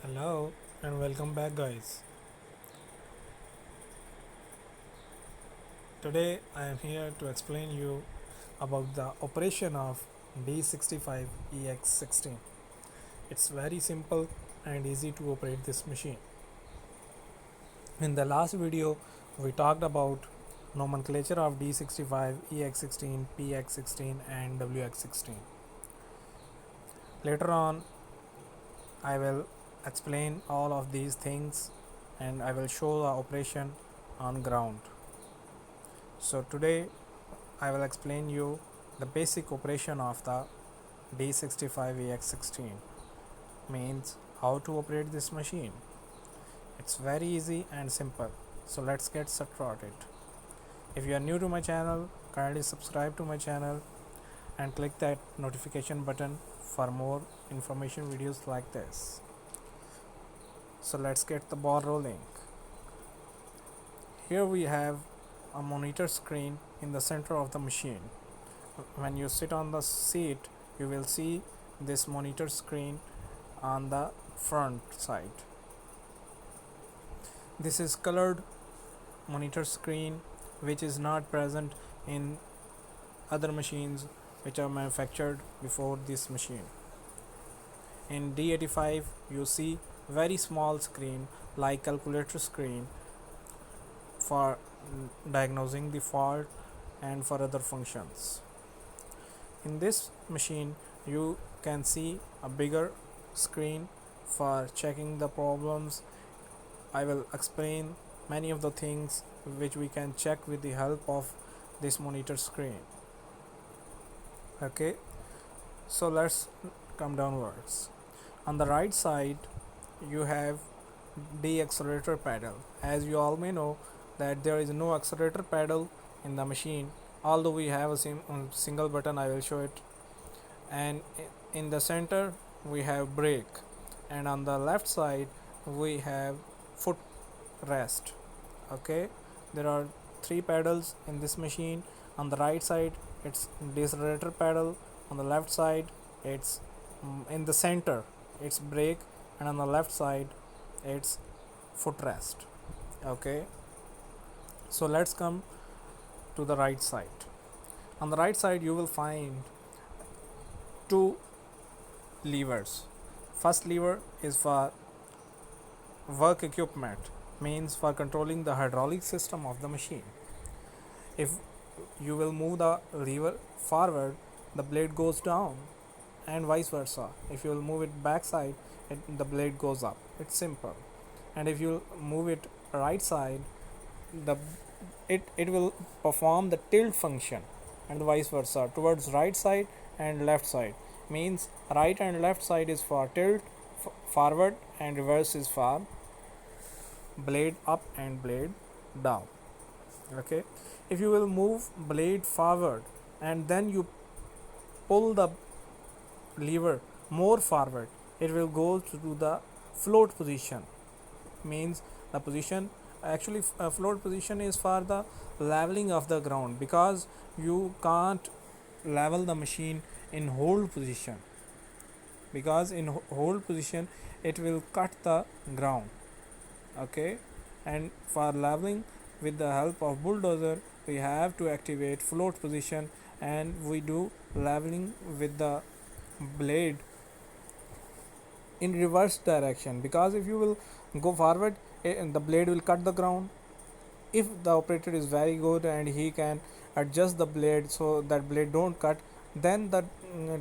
Hello and welcome back, guys. Today I am here to explain you about the operation of D65 EX-16. It's very simple and easy to operate this machine. In the last video we talked about nomenclature of D65, EX-16, PX-16 and WX-16. Later on I will explain all of these things and I will show the operation on ground. So today I will explain you the basic operation of the D65 EX-16, means how to operate this machine. It's very easy and simple. So let's get started. If you are new to my channel, kindly subscribe to my channel and click that notification button for more information videos like this. So let's get the ball rolling. Here we have a monitor screen in the center of the machine. When you sit on the seat, you will see this monitor screen on the front side. This is colored monitor screen which is not present in other machines which are manufactured before this machine. In D85 you see very small screen like calculator screen for diagnosing the fault and for other functions. In this machine you can see a bigger screen for checking the problems. I will explain many of the things which we can check with the help of this monitor screen. Okay, so let's come downwards. On the right side you have the accelerator pedal. As you all may know that there is no accelerator pedal in the machine, although we have a single button. I will show it. And in the center we have brake, and on the left side we have foot rest. Okay, there are three pedals in this machine. On the right side it's decelerator pedal, on the left side it's in the center it's brake, and on the left side it's footrest. Okay, so let's come to the right side. On the right side you will find two levers. First lever is for work equipment, means for controlling the hydraulic system of the machine. If you will move the lever forward, the blade goes down, and vice versa. If you will move it backside, the blade goes up. It's simple. And if you move it right side, the it will perform the tilt function, and vice versa towards right side and left side. Means right and left side is for tilt forward, and reverse is for blade up and blade down. Okay, if you will move blade forward and then you pull the lever more forward, it will go to the float position. Means the position, actually float position is for the leveling of the ground, because you can't level the machine in hold position, because in hold position it will cut the ground. Okay, and for leveling with the help of bulldozer we have to activate float position, and we do leveling with the blade in reverse direction, because if you will go forward, the blade will cut the ground. If the operator is very good and he can adjust the blade so that blade don't cut, then the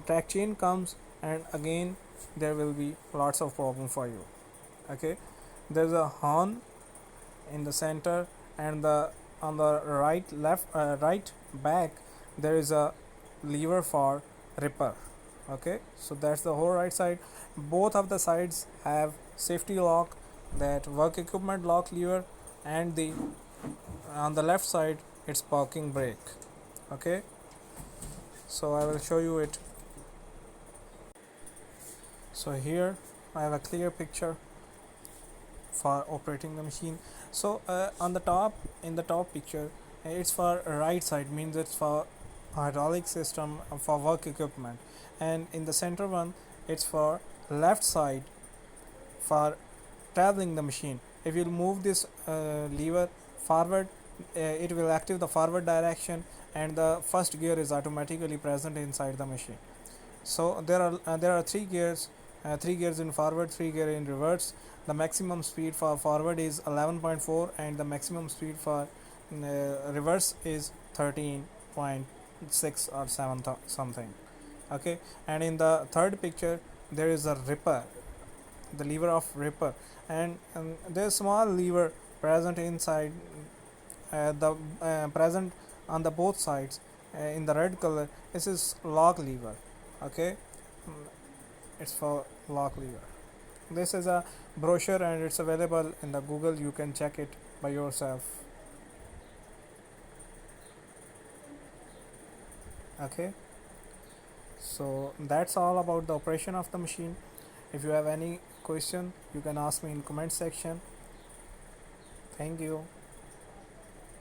track chain comes, and again there will be lots of problem for you. Okay, there's a horn in the center, and the on the right back there is a lever for ripper. Okay, so that's the whole right side. Both of the sides have safety lock, that work equipment lock lever, and the on the left side it's parking brake. Okay, so I will show you it. So here I have a clear picture for operating the machine. So on the top, in the top picture, it's for right side, means it's for hydraulic system for work equipment, and in the center one it's for left side for traveling the machine. If you move this lever forward, it will active the forward direction, and the first gear is automatically present inside the machine. So there are three gears in forward, three gear in reverse. The maximum speed for forward is 11.4, and the maximum speed for reverse is 13.6 or 7 something. Okay, and in the third picture there is a ripper, the lever of ripper, and there's small lever present inside, the present on the both sides, in the red color. This is lock lever. Okay. Mm, it's for lock lever. This is a brochure and it's available in the Google. You can check it by yourself. Okay, so that's all about the operation of the machine. If you have any question, you can ask me in comment section. Thank you.